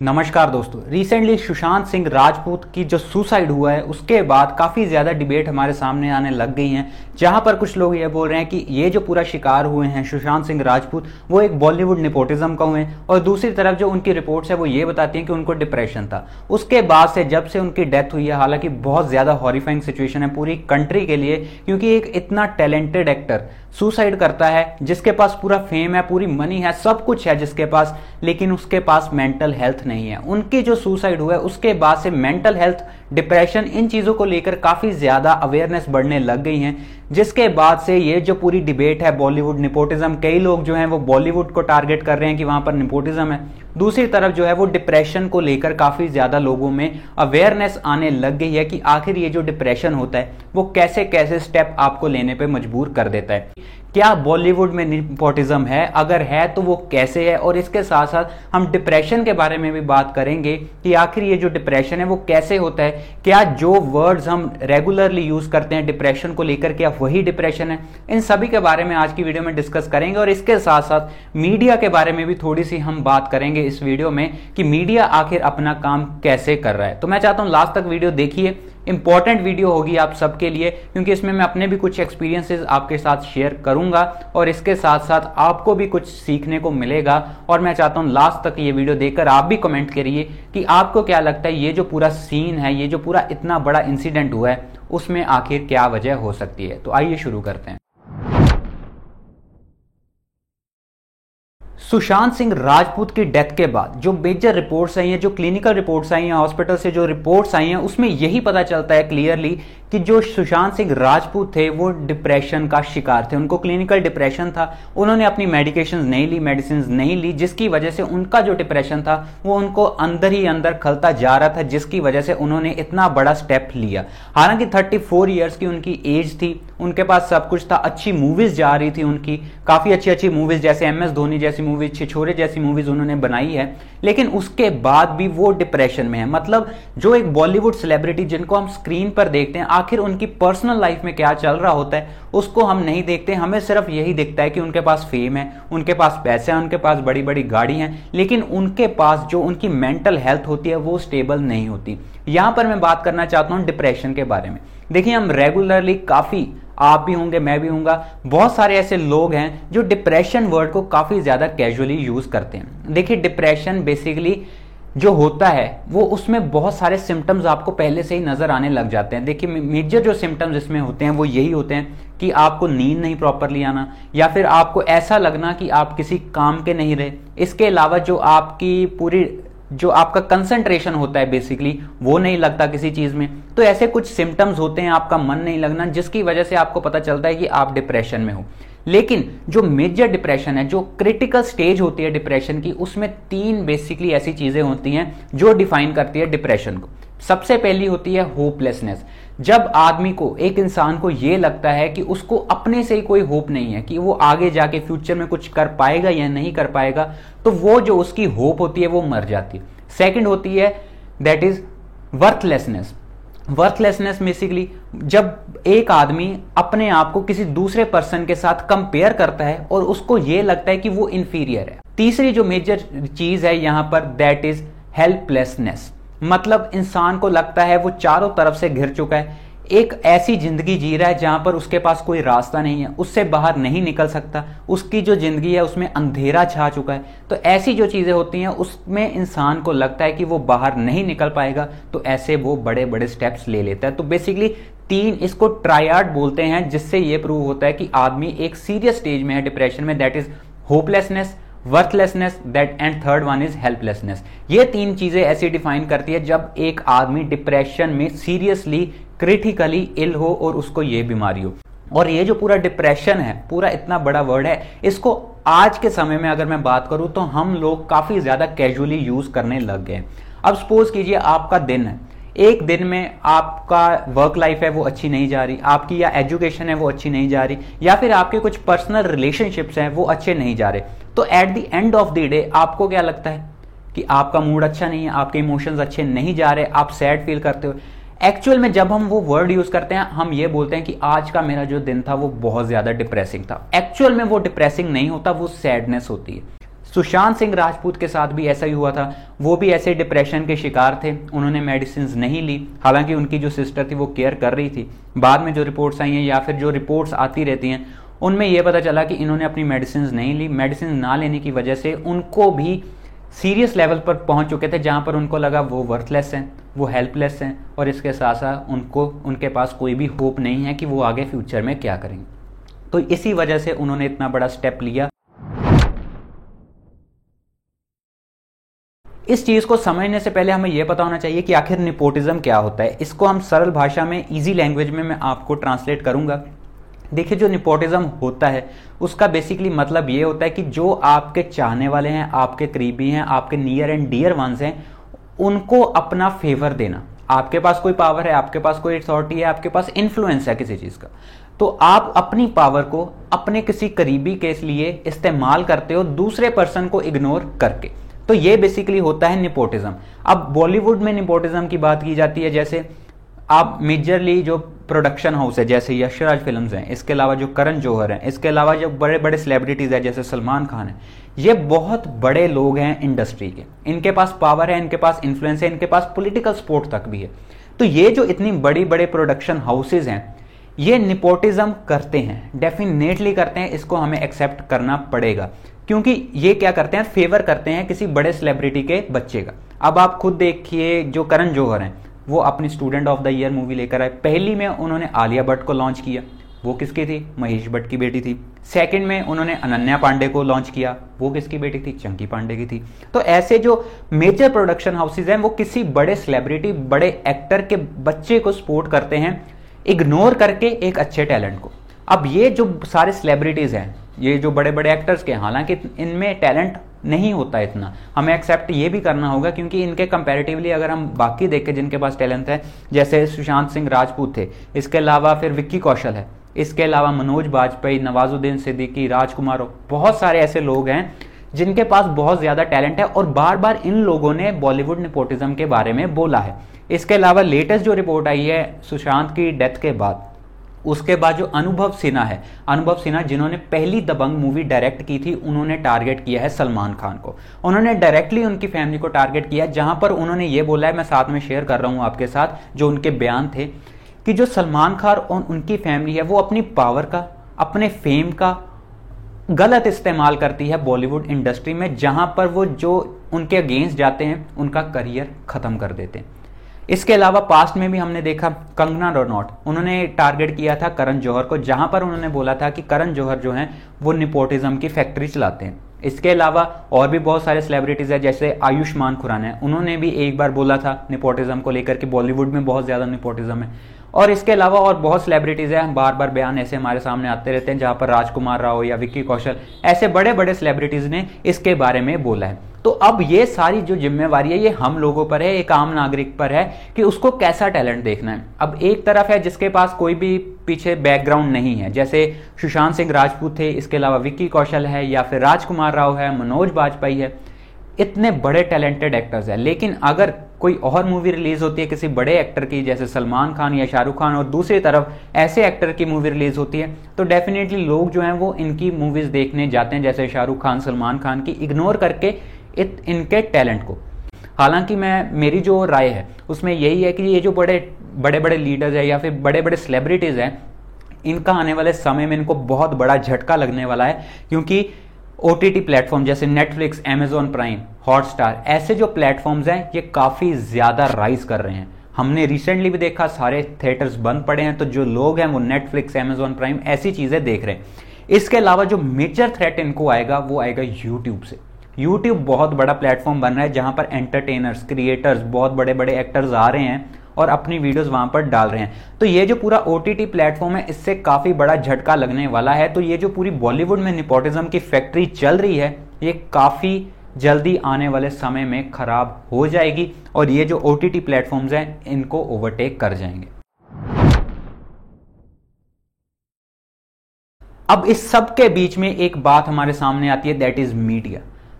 नमस्कार दोस्तों। रिसेंटली सुशांत सिंह राजपूत की जो सुसाइड हुआ है उसके बाद काफ़ी ज़्यादा डिबेट हमारे सामने आने लग गई हैं, जहां पर कुछ लोग ये बोल रहे हैं कि ये जो पूरा शिकार हुए हैं सुशांत सिंह राजपूत वो एक बॉलीवुड नेपोटिज्म का हुए हैं, और दूसरी तरफ जो उनकी रिपोर्ट्स है वो ये बताती हैं कि उनको डिप्रेशन था। उसके बाद से जब से उनकी डेथ हुई है, हालांकि बहुत ज़्यादा हॉरिफाइंग सिचुएशन है पूरी कंट्री के लिए, क्योंकि एक इतना टैलेंटेड एक्टर सुसाइड करता है जिसके पास पूरा फेम है, पूरी मनी है, सब कुछ है जिसके पास, लेकिन उसके पास मेंटल हेल्थ नहीं है। उनकी जो सुसाइड हुआ है उसके बाद से मेंटल हेल्थ, डिप्रेशन, इन चीज़ों को लेकर काफ़ी ज़्यादा अवेयरनेस बढ़ने लग गई हैं, जिसके बाद से ये जो पूरी डिबेट है बॉलीवुड नेपोटिज्म, कई लोग जो हैं वो बॉलीवुड को टारगेट कर रहे हैं कि वहाँ पर नेपोटिज्म है। दूसरी तरफ जो है वो डिप्रेशन को लेकर काफ़ी ज़्यादा लोगों में अवेयरनेस आने लग गई है कि आखिर ये जो डिप्रेशन होता है वो कैसे कैसे स्टेप आपको लेने पे मजबूर कर देता है। क्या बॉलीवुड में नेपोटिज्म है? अगर है तो वो कैसे है? और इसके साथ साथ हम डिप्रेशन के बारे में भी बात करेंगे कि आखिर ये जो डिप्रेशन है वो कैसे होता है, क्या जो वर्ड्स हम रेगुलरली यूज करते हैं डिप्रेशन को लेकर क्या वही डिप्रेशन है। इन सभी के बारे में आज की वीडियो में डिस्कस करेंगे, और इसके साथ साथ मीडिया के बारे में भी थोड़ी सी हम बात करेंगे इस वीडियो में कि मीडिया आखिर अपना काम कैसे कर रहा है। तो मैं चाहता हूं लास्ट तक वीडियो देखिए, इंपॉर्टेंट वीडियो होगी आप सबके लिए, क्योंकि इसमें मैं अपने भी कुछ एक्सपीरियंसेस आपके साथ शेयर करूंगा और इसके साथ साथ आपको भी कुछ सीखने को मिलेगा। और मैं चाहता हूं लास्ट तक ये वीडियो देखकर आप भी कमेंट करिए कि आपको क्या लगता है ये जो पूरा सीन है, ये जो पूरा इतना बड़ा इंसिडेंट हुआ है उसमें आखिर क्या वजह हो सकती है। तो आइए शुरू करते हैं। सुशांत सिंह राजपूत की डेथ के बाद जो मेजर रिपोर्ट्स आई हैं, जो क्लिनिकल रिपोर्ट्स आई हैं, हॉस्पिटल से जो रिपोर्ट्स आई हैं, उसमें यही पता चलता है क्लियरली कि जो सुशांत सिंह राजपूत थे वो डिप्रेशन का शिकार थे। उनको क्लिनिकल डिप्रेशन था, उन्होंने अपनी मेडिकेशंस नहीं ली, मेडिसिन नहीं ली, जिसकी वजह से उनका जो डिप्रेशन था वो उनको अंदर ही अंदर खलता जा रहा था, जिसकी वजह से उन्होंने इतना बड़ा स्टेप लिया। हालांकि 34 ईयर्स की उनकी एज थी, उनके पास सब कुछ था, अच्छी मूवीज जा रही थी उनकी, काफी अच्छी अच्छी मूवीज जैसे MS धोनी जैसी मूवीज, छिछोरे जैसी मूवीज उन्होंने बनाई है, लेकिन उसके बाद भी वो डिप्रेशन में है। मतलब जो एक बॉलीवुड सेलिब्रिटी जिनको हम स्क्रीन पर देखते हैं, आखिर उनकी पर्सनल लाइफ में क्या चल रहा होता है उसको हम नहीं देखते, हमें सिर्फ यही दिखता है कि उनके पास फेम है, उनके पास पैसे हैं, उनके पास बड़ी बड़ी गाड़ी हैं, लेकिन उनके पास जो उनकी मेंटल हेल्थ होती है वो स्टेबल नहीं होती। यहां पर मैं बात करना चाहता हूं डिप्रेशन के बारे में। देखिए, हम रेगुलरली काफी, आप भी होंगे, मैं भी होऊंगा, बहुत सारे ऐसे लोग हैं जो डिप्रेशन वर्ड को काफी ज्यादा कैजुअली यूज करते हैं। देखिए, डिप्रेशन बेसिकली जो होता है वो उसमें बहुत सारे सिम्टम्स आपको पहले से ही नजर आने लग जाते हैं। देखिए, मेजर जो सिम्टम्स इसमें होते हैं वो यही होते हैं कि आपको नींद नहीं प्रॉपरली आना, या फिर आपको ऐसा लगना कि आप किसी काम के नहीं रहे। इसके अलावा जो आपकी पूरी, जो आपका कंसंट्रेशन होता है बेसिकली वो नहीं लगता किसी चीज में। तो ऐसे कुछ सिम्टम्स होते हैं, आपका मन नहीं लगना, जिसकी वजह से आपको पता चलता है कि आप डिप्रेशन में हो। लेकिन जो मेजर डिप्रेशन है, जो क्रिटिकल स्टेज होती है डिप्रेशन की, उसमें 3 बेसिकली ऐसी चीजें होती हैं जो डिफाइन करती है डिप्रेशन को। सबसे पहली होती है होपलेसनेस। जब आदमी को, एक इंसान को ये लगता है कि उसको अपने से ही कोई होप नहीं है कि वो आगे जाके फ्यूचर में कुछ कर पाएगा या नहीं कर पाएगा, तो वो जो उसकी होप होती है वो मर जाती है। सेकंड होती है that is worthlessness. Worthlessness basically जब एक आदमी अपने आप को किसी दूसरे पर्सन के साथ कंपेयर करता है और उसको ये लगता है कि वो इंफीरियर है। तीसरी जो मेजर चीज है यहां पर दैट इज हेल्पलेसनेस। मतलब इंसान को लगता है वो चारों तरफ से घिर चुका है, एक ऐसी जिंदगी जी रहा है जहां पर उसके पास कोई रास्ता नहीं है, उससे बाहर नहीं निकल सकता, उसकी जो जिंदगी है उसमें अंधेरा छा चुका है। तो ऐसी जो चीजें होती हैं उसमें इंसान को लगता है कि वो बाहर नहीं निकल पाएगा, तो ऐसे वो बड़े बड़े स्टेप्स ले लेता है। तो बेसिकली 3, इसको ट्रायड बोलते हैं, जिससे ये प्रूव होता है कि आदमी एक सीरियस स्टेज में है डिप्रेशन में, that is hopelessness, worthlessness, that and third one is helplessness. ये 3 चीजें ऐसी डिफाइन करती है जब एक आदमी डिप्रेशन में सीरियसली, क्रिटिकली इल हो और उसको ये बीमारी हो। और ये जो पूरा डिप्रेशन है, पूरा इतना बड़ा वर्ड है, इसको आज के समय में अगर मैं बात करूं तो हम लोग काफी ज्यादा कैजुअली यूज करने लग गए। अब सपोज कीजिए आपका दिन है, एक दिन में आपका वर्क लाइफ है वो अच्छी नहीं जा रही, आपकी या एजुकेशन है वो अच्छी नहीं जा रही, या फिर आपके कुछ पर्सनल रिलेशनशिप्स हैं वो अच्छे नहीं जा रहे, तो at the end of the day आपको क्या लगता है कि आपका मूड अच्छा नहीं है, आपके इमोशंस अच्छे नहीं जा रहे, आप सैड फील करते हो। एक्चुअल में जब हम वो वर्ड यूज करते हैं हम ये बोलते हैं कि आज का मेरा जो दिन था वो बहुत ज्यादा डिप्रेसिंग था। एक्चुअल में वो डिप्रेसिंग नहीं होता, वो सैडनेस होती है। सुशांत सिंह राजपूत के साथ भी ऐसा ही हुआ था। वो भी ऐसे डिप्रेशन के शिकार थे, उन्होंने मेडिसिन नहीं ली, हालांकि उनकी जो सिस्टर थी वो केयर कर रही थी। बाद में जो रिपोर्ट्स आई हैं या फिर जो रिपोर्ट्स आती रहती हैं उनमें यह पता चला कि इन्होंने अपनी मेडिसिन नहीं ली। मेडिसिन ना लेने की वजह से उनको भी सीरियस लेवल पर पहुंच चुके थे जहां पर उनको लगा वो वर्थलेस हैं, वो हेल्पलेस हैं, और इसके साथ साथ उनके पास कोई भी होप नहीं है कि वो आगे फ्यूचर में क्या करेंगे। तो इसी वजह से उन्होंने इतना बड़ा स्टेप लिया। इस चीज को समझने से पहले हमें यह पता होना चाहिए कि आखिर नेपोटिज्म क्या होता है। इसको हम सरल भाषा में, इजी लैंग्वेज में मैं आपको ट्रांसलेट करूंगा। देखिए, जो नेपोटिज्म होता है उसका बेसिकली मतलब ये होता है कि जो आपके चाहने वाले हैं, आपके करीबी हैं, आपके नियर एंड डियर वंस हैं, उनको अपना फेवर देना। आपके पास कोई पावर है, आपके पास कोई अथॉरिटी है, आपके पास इन्फ्लुएंस है किसी चीज का, तो आप अपनी पावर को अपने किसी करीबी के लिए इस्तेमाल करते हो दूसरे पर्सन को इग्नोर करके। तो ये बेसिकली होता है नेपोटिज्म। अब बॉलीवुड में नेपोटिज्म की बात की जाती है, जैसे आप मेजरली जो प्रोडक्शन हाउस है जैसे यशराज फिल्म्स हैं, इसके अलावा जो करण जौहर हैं, इसके अलावा जो बड़े बड़े सेलिब्रिटीज हैं जैसे सलमान खान है, ये बहुत बड़े लोग हैं इंडस्ट्री के। इनके पास पावर है, इनके पास इन्फ्लुएंस है, इनके पास पॉलिटिकल सपोर्ट तक भी है। तो ये जो इतनी बड़ी बड़े प्रोडक्शन हाउसेज हैं ये नेपोटिज्म करते हैं, डेफिनेटली करते हैं। इसको हमें एक्सेप्ट करना पड़ेगा, क्योंकि ये क्या करते हैं, फेवर करते हैं किसी बड़े सेलिब्रिटी के बच्चे का। अब आप खुद देखिए, जो करण जौहर हैं वो अपनी student of the year movie लेकर आए। पहली में उन्होंने आलिया भट्ट को लॉन्च किया, वो किसकी थी, महेश भट्ट की बेटी थी। सेकंड में उन्होंने अनन्या पांडे को लॉन्च किया, वो किसकी बेटी थी, चंकी पांडे की थी। तो ऐसे जो मेजर प्रोडक्शन हाउसेज हैं वो किसी बड़े सेलिब्रिटी, बड़े एक्टर के बच्चे को सपोर्ट करते हैं, इग्नोर करके एक अच्छे टैलेंट को। अब ये जो सारे सेलिब्रिटीज हैं, ये जो बड़े बड़े एक्टर्स के, हालांकि इनमें टैलेंट नहीं होता इतना, हमें एक्सेप्ट ये भी करना होगा, क्योंकि इनके कंपैरेटिवली अगर हम बाकी देखें जिनके पास टैलेंट है, जैसे सुशांत सिंह राजपूत थे, इसके अलावा फिर विक्की कौशल है, इसके अलावा मनोज बाजपेयी, नवाजुद्दीन सिद्दीकी, राजकुमार, बहुत सारे ऐसे लोग हैं जिनके पास बहुत ज्यादा टैलेंट है, और बार बार इन लोगों ने बॉलीवुड नेपोटिज्म के बारे में बोला है। इसके अलावा लेटेस्ट जो रिपोर्ट आई है सुशांत की डेथ के बाद, उसके बाद जो अनुभव सिन्हा है, अनुभव सिन्हा जिन्होंने पहली दबंग मूवी डायरेक्ट की थी, उन्होंने टारगेट किया है सलमान खान को। उन्होंने डायरेक्टली उनकी फैमिली को टारगेट किया, जहां पर उन्होंने ये बोला है, मैं साथ में शेयर कर रहा हूं आपके साथ जो उनके बयान थे, कि जो सलमान खान और उनकी फैमिली है वो अपनी पावर का, अपने फेम का गलत इस्तेमाल करती है बॉलीवुड इंडस्ट्री में, जहां पर वो जो उनके अगेंस्ट जाते हैं उनका करियर खत्म कर देते हैं। इसके अलावा पास्ट में भी हमने देखा कंगना रनौत, उन्होंने टारगेट किया था करण जौहर को, जहां पर उन्होंने बोला था कि करण जौहर जो हैं वो नेपोटिज्म की फैक्ट्री चलाते हैं। इसके अलावा और भी बहुत सारे सेलिब्रिटीज हैं, जैसे आयुष्मान खुराना है, उन्होंने भी एक बार बोला था नेपोटिज्म को लेकर कि बॉलीवुड में बहुत ज्यादा नेपोटिज्म है। और इसके अलावा और बहुत सेलिब्रिटीज हैं, बार बार बयान ऐसे हमारे सामने आते रहते हैं, जहां पर राजकुमार राव या विक्की कौशल, ऐसे बड़े बड़े सेलिब्रिटीज ने इसके बारे में बोला है। तो अब ये सारी जो जिम्मेवारी है ये हम लोगों पर है, एक आम नागरिक पर है कि उसको कैसा टैलेंट देखना है। अब एक तरफ है जिसके पास कोई भी पीछे बैकग्राउंड नहीं है, जैसे सुशांत सिंह राजपूत थे, इसके अलावा विक्की कौशल है, या फिर राजकुमार राव है, मनोज बाजपेयी है, इतने बड़े टैलेंटेड एक्टर्स हैं। लेकिन अगर कोई और मूवी रिलीज होती है किसी बड़े एक्टर की, जैसे सलमान खान या शाहरुख खान, और दूसरी तरफ ऐसे एक्टर की मूवी रिलीज होती है, तो डेफिनेटली लोग जो हैं वो इनकी मूवीज देखने जाते हैं, जैसे शाहरुख खान, सलमान खान की, इग्नोर करके इनके टैलेंट को। हालांकि मेरी जो राय है उसमें यही है कि ये जो बड़े बड़े लीडर्स है या फिर बड़े बड़े सेलिब्रिटीज हैं, इनका आने वाले समय में इनको बहुत बड़ा झटका लगने वाला है, क्योंकि ओटीटी प्लेटफॉर्म जैसे नेटफ्लिक्स, अमेजॉन प्राइम, हॉटस्टार, ऐसे जो प्लेटफॉर्म्स हैं ये काफी ज्यादा राइज कर रहे हैं। हमने रिसेंटली भी देखा सारे थिएटर्स बंद पड़े हैं, तो जो लोग हैं वो नेटफ्लिक्स, अमेजॉन प्राइम ऐसी चीजें देख रहे हैं। इसके अलावा जो मेजर थ्रेट इनको आएगा वो आएगा यूट्यूब से। यूट्यूब बहुत बड़ा प्लेटफॉर्म बन रहा है, जहां पर एंटरटेनर्स, क्रिएटर्स, बहुत बड़े बड़े एक्टर्स आ रहे हैं और अपनी वीडियोस वहां पर डाल रहे हैं। तो ये जो पूरा ओटीटी प्लेटफॉर्म है, इससे काफी बड़ा झटका लगने वाला है। तो ये जो पूरी बॉलीवुड में नेपोटिज्म की फैक्ट्री चल रही है, ये काफी जल्दी आने वाले समय में खराब हो जाएगी, और ये जो ओटीटी प्लेटफॉर्म्स हैं इनको ओवरटेक कर जाएंगे। अब इस सब के बीच में एक बात हमारे सामने आती है, दैट इज मीडिया।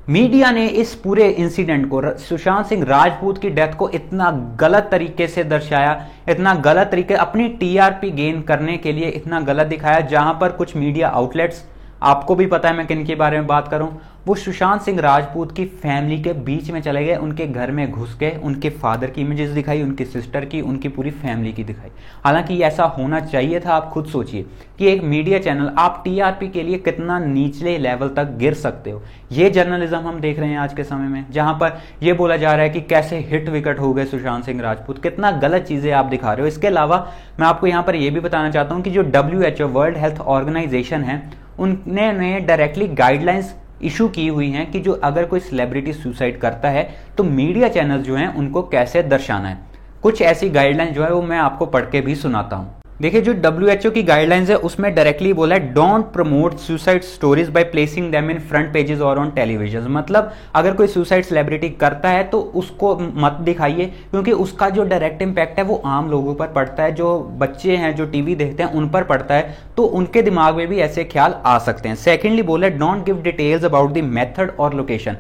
मीडिया ने इस पूरे इंसिडेंट को, सुशांत सिंह राजपूत की डेथ को इतना गलत तरीके से दर्शाया, इतना गलत तरीके, अपनी टीआरपी गेन करने के लिए इतना गलत दिखाया, जहां पर कुछ मीडिया आउटलेट्स आपको भी पता है मैं किन के बारे में बात करूं। वो सुशांत सिंह राजपूत की फैमिली के बीच में चले गए, उनके घर में घुस गए, उनके फादर की इमेजेस दिखाई, उनकी सिस्टर की, उनकी पूरी फैमिली की दिखाई। हालांकि ऐसा होना चाहिए था। आप खुद सोचिए कि एक मीडिया चैनल, आप टीआरपी के लिए कितना निचले लेवल तक गिर सकते हो। ये जर्नलिज्म हम देख रहे हैं आज के समय में, जहां पर यह बोला जा रहा है कि कैसे हिट विकेट हो गए सुशांत सिंह राजपूत। कितना गलत चीजें आप दिखा रहे हो। इसके अलावा मैं आपको यहां पर यह भी बताना चाहता हूं कि जो WHO वर्ल्ड हेल्थ ऑर्गेनाइजेशन है, उन्होंने डायरेक्टली गाइडलाइंस इशू की हुई हैं कि जो अगर कोई सेलिब्रिटी सुसाइड करता है तो मीडिया चैनल जो हैं उनको कैसे दर्शाना है। कुछ ऐसी गाइडलाइन जो है वो मैं आपको पढ़ के भी सुनाता हूं। देखिए, जो WHO की गाइडलाइंस है उसमें डायरेक्टली बोला है, don't promote suicide stories by placing them in front pages और ऑन टेलीविजन। मतलब अगर कोई सुसाइड सेलिब्रिटी करता है तो उसको मत दिखाइए, क्योंकि उसका जो डायरेक्ट इंपैक्ट है वो आम लोगों पर पड़ता है। जो बच्चे हैं जो टीवी देखते हैं उन पर पड़ता है, तो उनके दिमाग में भी ऐसे ख्याल आ सकते हैं। सेकेंडली बोला, don't give details about the method और लोकेशन।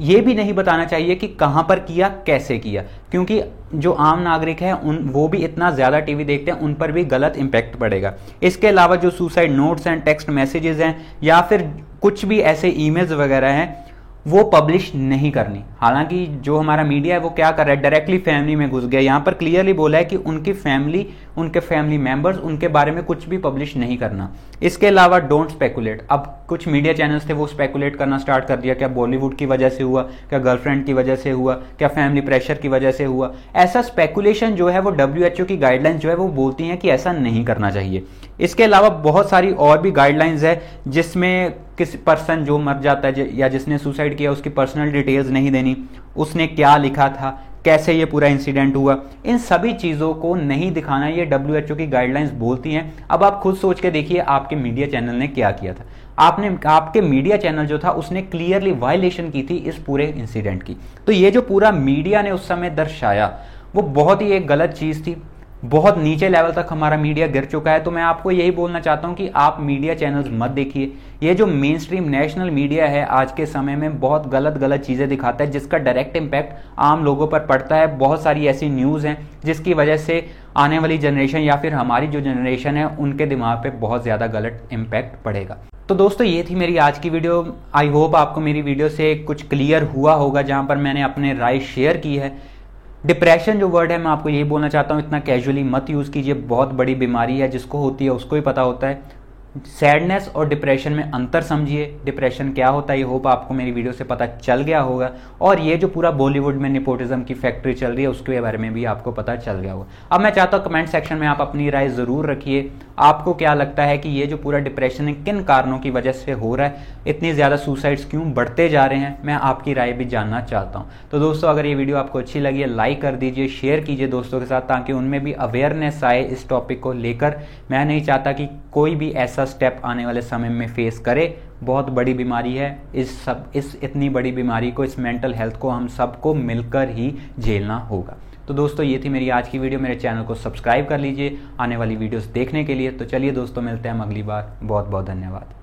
ये भी नहीं बताना चाहिए कि कहां पर किया, कैसे किया, क्योंकि जो आम नागरिक हैं वो भी इतना ज्यादा टीवी देखते हैं, उन पर भी गलत इंपैक्ट पड़ेगा। इसके अलावा जो suicide notes and text messages हैं या फिर कुछ भी ऐसे ईमेल्स वगैरह हैं वो पब्लिश नहीं करनी। हालांकि जो हमारा मीडिया है वो क्या कर रहा है, डायरेक्टली फैमिली में घुस गया। यहां पर क्लियरली बोला है कि उनकी फैमिली, उनके फैमिली मेंबर्स, उनके बारे में कुछ भी पब्लिश नहीं करना। इसके अलावा डोंट स्पेकुलेट। अब कुछ मीडिया चैनल्स थे वो स्पेकुलेट करना स्टार्ट कर दिया, क्या बॉलीवुड की वजह से हुआ, क्या गर्लफ्रेंड की वजह से हुआ, क्या फैमिली प्रेशर की वजह से हुआ। ऐसा स्पेकुलेशन जो है वो WHO की गाइडलाइंस जो है वो बोलती हैं कि ऐसा नहीं करना चाहिए। इसके अलावा बहुत सारी और भी गाइडलाइंस है जिसमें किसी पर्सन जो मर जाता है या जिसने सुसाइड किया उसकी पर्सनल डिटेल्स नहीं देनी, उसने क्या लिखा था, कैसे ये पूरा इंसिडेंट हुआ, इन सभी चीज़ों को नहीं दिखाना, ये WHO की गाइडलाइंस बोलती हैं। अब आप खुद सोच के देखिए आपके मीडिया चैनल ने क्या किया था। आपके मीडिया चैनल जो था उसने क्लियरली वायलेशन की थी इस पूरे इंसिडेंट की। तो ये जो पूरा मीडिया ने उस समय दर्शाया वो बहुत ही एक गलत चीज़ थी। बहुत नीचे लेवल तक हमारा मीडिया गिर चुका है। तो मैं आपको यही बोलना चाहता हूं कि आप मीडिया चैनल्स मत देखिए। ये जो मेन स्ट्रीम नेशनल मीडिया है आज के समय में बहुत गलत चीज़ें दिखाता है, जिसका डायरेक्ट इम्पैक्ट आम लोगों पर पड़ता है। बहुत सारी ऐसी न्यूज़ हैं जिसकी वजह से आने वाली जनरेशन या फिर हमारी जो जनरेशन है उनके दिमाग पे बहुत ज़्यादा गलत इम्पैक्ट पड़ेगा। तो दोस्तों ये थी मेरी आज की वीडियो। आई होप आपको मेरी वीडियो से कुछ क्लियर हुआ होगा, जहाँ पर मैंने अपने राय शेयर की है। डिप्रेशन जो वर्ड है मैं आपको यही बोलना चाहता हूँ, इतना कैजुअली मत यूज़ कीजिए। बहुत बड़ी बीमारी है, जिसको होती है उसको ही पता होता है। सैडनेस और डिप्रेशन में अंतर समझिए। डिप्रेशन क्या होता है ये होप आपको मेरी वीडियो से पता चल गया होगा, और ये जो पूरा बॉलीवुड में नेपोटिज्म की फैक्ट्री चल रही है उसके बारे में भी आपको पता चल गया होगा। अब मैं चाहता हूँ कमेंट सेक्शन में आप अपनी राय ज़रूर रखिए। आपको क्या लगता है कि ये जो पूरा डिप्रेशन है किन कारणों की वजह से हो रहा है, इतनी ज़्यादा सुसाइड्स क्यों बढ़ते जा रहे हैं, मैं आपकी राय भी जानना चाहता हूँ। तो दोस्तों अगर ये वीडियो आपको अच्छी लगी है लाइक कर दीजिए, शेयर कीजिए दोस्तों के साथ, ताकि उनमें भी अवेयरनेस आए इस टॉपिक को लेकर। मैं नहीं चाहता कि कोई भी ऐसा स्टेप आने वाले समय में फेस करे। बहुत बड़ी बीमारी है, इस इतनी बड़ी बीमारी को, इस मेंटल हेल्थ को हम सबको मिलकर ही झेलना होगा। तो दोस्तों ये थी मेरी आज की वीडियो। मेरे चैनल को सब्सक्राइब कर लीजिए आने वाली वीडियोस देखने के लिए। तो चलिए दोस्तों मिलते हैं हम अगली बार। बहुत बहुत धन्यवाद।